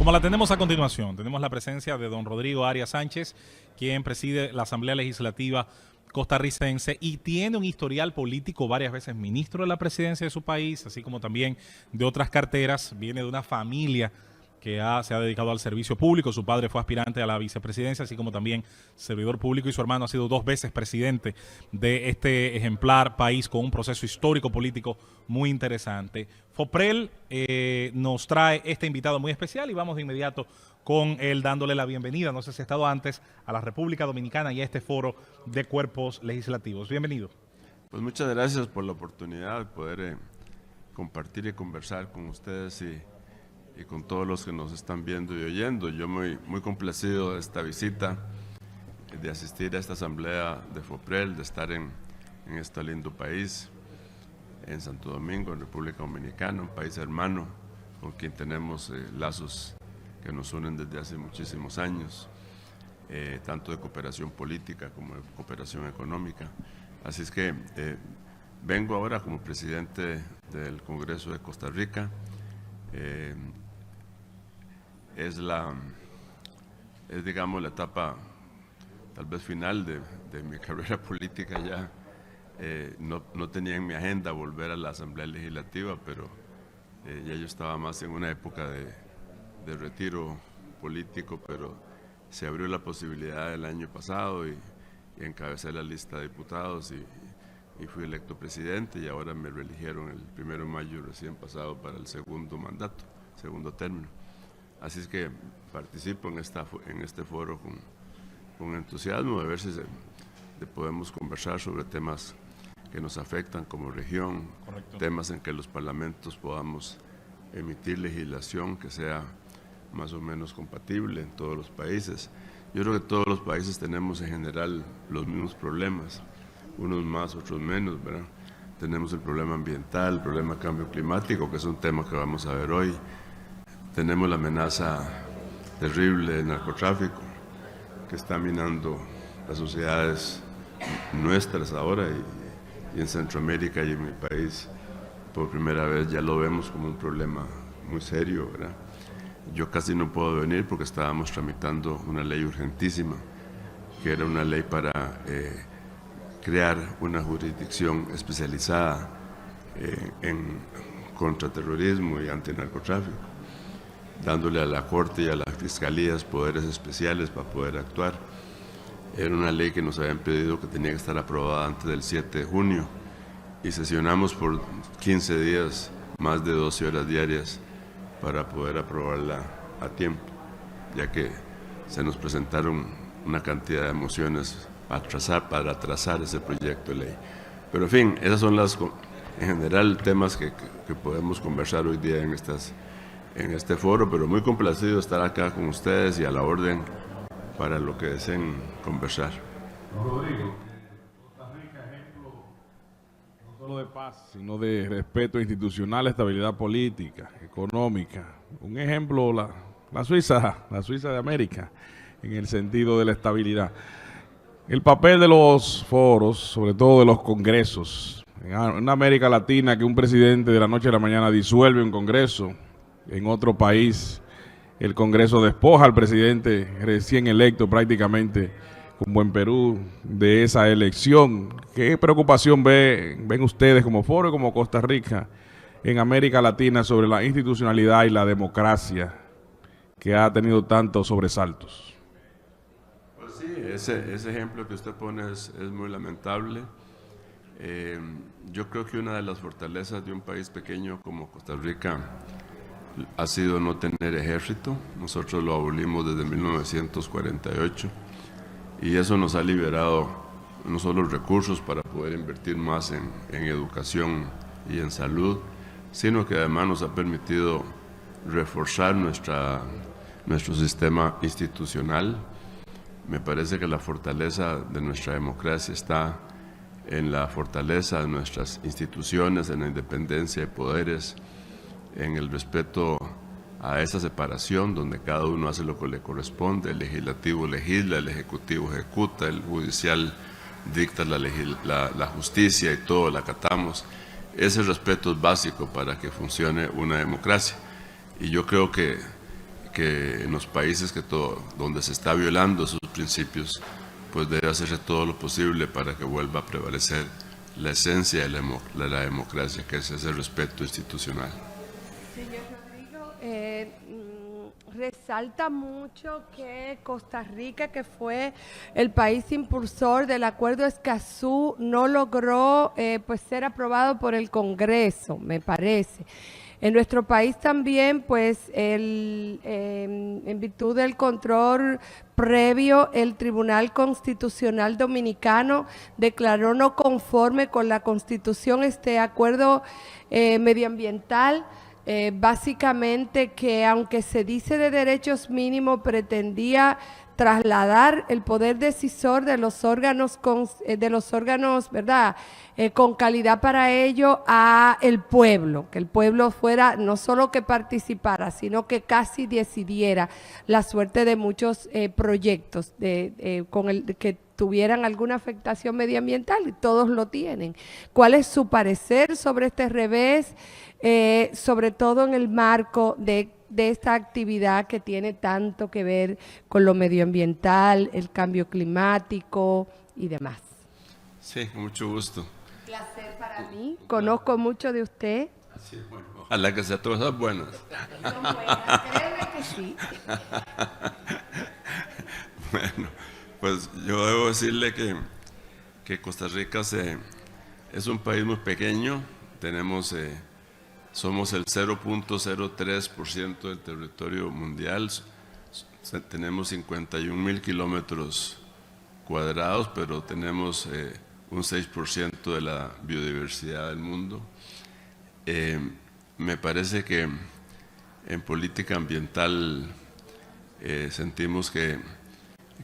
Como la tenemos a continuación, tenemos la presencia de don Rodrigo Arias Sánchez, quien preside la Asamblea Legislativa costarricense y tiene un historial político, varias veces ministro de la presidencia de su país, así como también de otras carteras. Viene de una familia que se ha dedicado al servicio público. Su padre fue aspirante a la vicepresidencia, así como también servidor público, y su hermano ha sido 2 veces presidente de este ejemplar país con un proceso histórico político muy interesante. FOPREL nos trae este invitado muy especial y vamos de inmediato con él dándole la bienvenida, no sé si ha estado antes, a la República Dominicana y a este foro de cuerpos legislativos. Bienvenido. Pues muchas gracias por la oportunidad de poder compartir y conversar con ustedes y con todos los que nos están viendo y oyendo. Yo muy complacido de esta visita, de asistir a esta asamblea de FOPREL, de estar en este lindo país, en Santo Domingo, en República Dominicana, un país hermano con quien tenemos lazos que nos unen desde hace muchísimos años, tanto de cooperación política como de cooperación económica. Así es que vengo ahora como presidente del Congreso de Costa Rica. Es digamos la etapa tal vez final de mi carrera política ya. No tenía en mi agenda volver a la Asamblea Legislativa, pero ya yo estaba más en una época de retiro político, pero se abrió la posibilidad el año pasado y encabecé la lista de diputados y fui electo presidente, y ahora me reeligieron el 1 de mayo recién pasado para el segundo mandato, segundo término. Así es que participo en este foro con entusiasmo, de ver si podemos conversar sobre temas que nos afectan como región. Correcto. Temas en que los parlamentos podamos emitir legislación que sea más o menos compatible en todos los países. Yo creo que todos los países tenemos en general los mismos problemas, unos más, otros menos, ¿verdad? Tenemos el problema ambiental, el problema cambio climático, que es un tema que vamos a ver hoy. Tenemos la amenaza terrible del narcotráfico, que está minando las sociedades nuestras ahora, y en Centroamérica y en mi país por primera vez ya lo vemos como un problema muy serio, ¿verdad? Yo casi no puedo venir porque estábamos tramitando una ley urgentísima, que era una ley para crear una jurisdicción especializada en contraterrorismo y antinarcotráfico, dándole a la Corte y a las Fiscalías poderes especiales para poder actuar. Era una ley que nos habían pedido que tenía que estar aprobada antes del 7 de junio y sesionamos por 15 días, más de 12 horas diarias, para poder aprobarla a tiempo, ya que se nos presentaron una cantidad de mociones para atrasar ese proyecto de ley. Pero en fin, esas son en general temas que podemos conversar hoy día en este foro, pero muy complacido de estar acá con ustedes y a la orden para lo que deseen conversar. Rodrigo, Costa Rica, ejemplo no solo de paz, sino de respeto institucional, estabilidad política, económica. Un ejemplo, la Suiza de América, en el sentido de la estabilidad. El papel de los foros, sobre todo de los congresos, en América Latina, que un presidente de la noche a la mañana disuelve un congreso, en otro país el Congreso despoja al presidente recién electo prácticamente, como en Perú, de esa elección. ¿Qué preocupación ven ustedes como foro y como Costa Rica en América Latina sobre la institucionalidad y la democracia que ha tenido tantos sobresaltos? Pues sí, ese ejemplo que usted pone es muy lamentable. Yo creo que una de las fortalezas de un país pequeño como Costa Rica ha sido no tener ejército. Nosotros lo abolimos desde 1948 y eso nos ha liberado no solo recursos para poder invertir más en educación y en salud, sino que además nos ha permitido reforzar nuestro sistema institucional. Me parece que la fortaleza de nuestra democracia está en la fortaleza de nuestras instituciones, en la independencia de poderes, en el respeto a esa separación donde cada uno hace lo que le corresponde. El legislativo legisla, el ejecutivo ejecuta, el judicial dicta la justicia y todo la acatamos. Ese respeto es básico para que funcione una democracia, y yo creo que que en los países donde se está violando esos principios, pues debe hacerse todo lo posible para que vuelva a prevalecer la esencia de la democracia, que es ese respeto institucional. Señor Rodrigo, resalta mucho que Costa Rica, que fue el país impulsor del Acuerdo Escazú, no logró pues ser aprobado por el Congreso, me parece. En nuestro país también, pues, en virtud del control previo, el Tribunal Constitucional Dominicano declaró no conforme con la Constitución este acuerdo medioambiental, básicamente que aunque se dice de derechos mínimos, pretendía trasladar el poder decisor de los órganos, ¿verdad?, con calidad para ello a el pueblo, que el pueblo fuera no solo que participara, sino que casi decidiera la suerte de muchos proyectos que tuvieran alguna afectación medioambiental, y todos lo tienen. ¿Cuál es su parecer sobre este revés, sobre todo en el marco de esta actividad que tiene tanto que ver con lo medioambiental, el cambio climático y demás? Sí, con mucho gusto. Placer para mí. Conozco mucho de usted. Sí, bueno, ojalá que sean todas esas buenas. Son buenas, créeme que sí. Bueno, pues yo debo decirle que Costa Rica es un país muy pequeño. Somos el 0.03% del territorio mundial. Tenemos 51,000 kilómetros cuadrados, pero tenemos un 6% de la biodiversidad del mundo. Me parece que en política ambiental sentimos que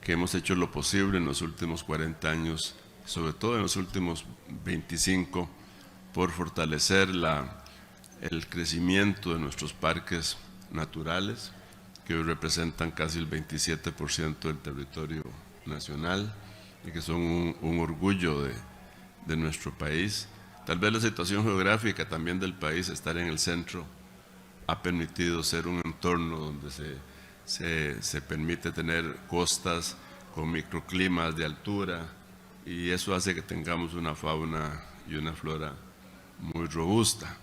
hemos hecho lo posible en los últimos 40 años, sobre todo en los últimos 25, por fortalecer el crecimiento de nuestros parques naturales, que hoy representan casi el 27% del territorio nacional y que son un orgullo de nuestro país. Tal vez la situación geográfica también del país, estar en el centro, ha permitido ser un entorno donde se permite tener costas con microclimas de altura, y eso hace que tengamos una fauna y una flora muy robusta.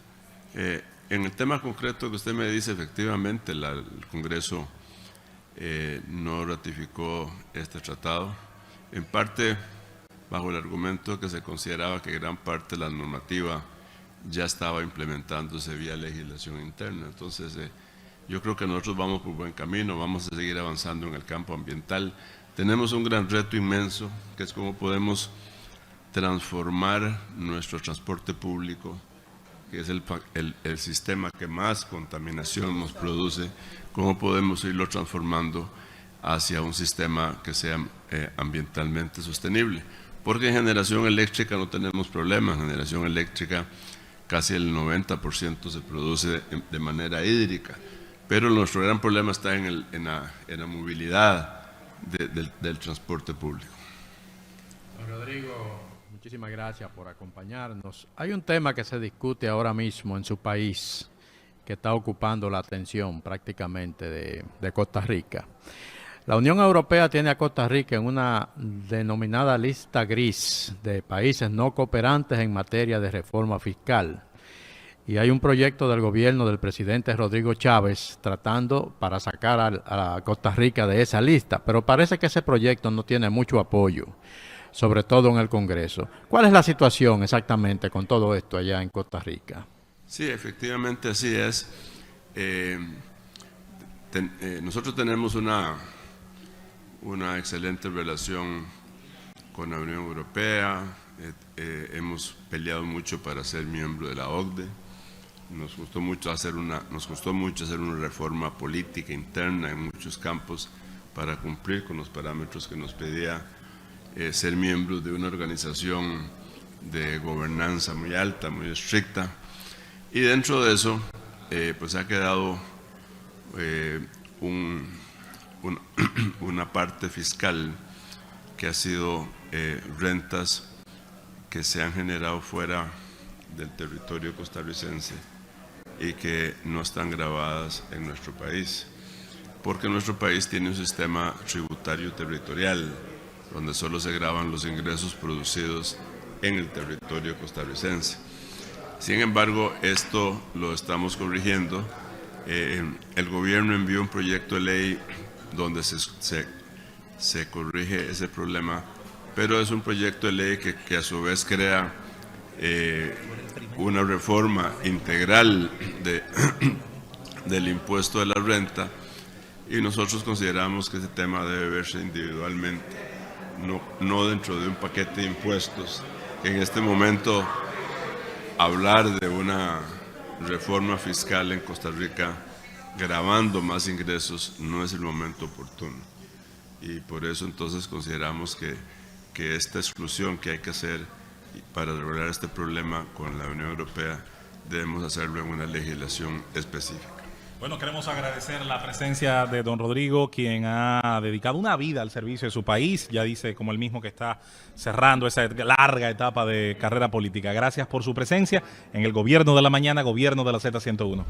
En el tema concreto que usted me dice, efectivamente el Congreso no ratificó este tratado, en parte bajo el argumento de que se consideraba que gran parte de la normativa ya estaba implementándose vía legislación interna. Entonces, yo creo que nosotros vamos por buen camino, vamos a seguir avanzando en el campo ambiental. Tenemos un gran reto inmenso, que es cómo podemos transformar nuestro transporte público, que es el sistema que más contaminación nos produce, cómo podemos irlo transformando hacia un sistema que sea ambientalmente sostenible. Porque en generación eléctrica no tenemos problemas. En generación eléctrica casi el 90% se produce de manera hídrica, pero nuestro gran problema está en la movilidad del transporte público. Don Rodrigo, muchísimas gracias por acompañarnos. Hay un tema que se discute ahora mismo en su país que está ocupando la atención prácticamente de Costa Rica. La Unión Europea tiene a Costa Rica en una denominada lista gris de países no cooperantes en materia de reforma fiscal. Y hay un proyecto del gobierno del presidente Rodrigo Chávez tratando para sacar a Costa Rica de esa lista, pero parece que ese proyecto no tiene mucho apoyo, sobre todo en el Congreso. ¿Cuál es la situación exactamente con todo esto allá en Costa Rica? Sí, efectivamente así es. Nosotros tenemos una excelente relación con la Unión Europea. Hemos peleado mucho para ser miembro de la OCDE. Nos costó mucho hacer una reforma política interna en muchos campos para cumplir con los parámetros que nos pedía ser miembro de una organización de gobernanza muy alta, muy estricta. Y dentro de eso, pues ha quedado una parte fiscal que ha sido rentas que se han generado fuera del territorio costarricense y que no están grabadas en nuestro país. porque nuestro país tiene un sistema tributario territorial, donde solo se graban los ingresos producidos en el territorio costarricense. Sin embargo, esto lo estamos corrigiendo. El gobierno envió un proyecto de ley donde se corrige ese problema, pero es un proyecto de ley que a su vez crea una reforma integral del impuesto de la renta, y nosotros consideramos que ese tema debe verse individualmente, no dentro de un paquete de impuestos. En este momento, hablar de una reforma fiscal en Costa Rica gravando más ingresos no es el momento oportuno, y por eso entonces consideramos que esta exclusión que hay que hacer para regular este problema con la Unión Europea debemos hacerlo en una legislación específica. Bueno, queremos agradecer la presencia de don Rodrigo, quien ha dedicado una vida al servicio de su país. Ya dice, como él mismo, que está cerrando esa larga etapa de carrera política. Gracias por su presencia en el Gobierno de la Mañana, Gobierno de la Z101.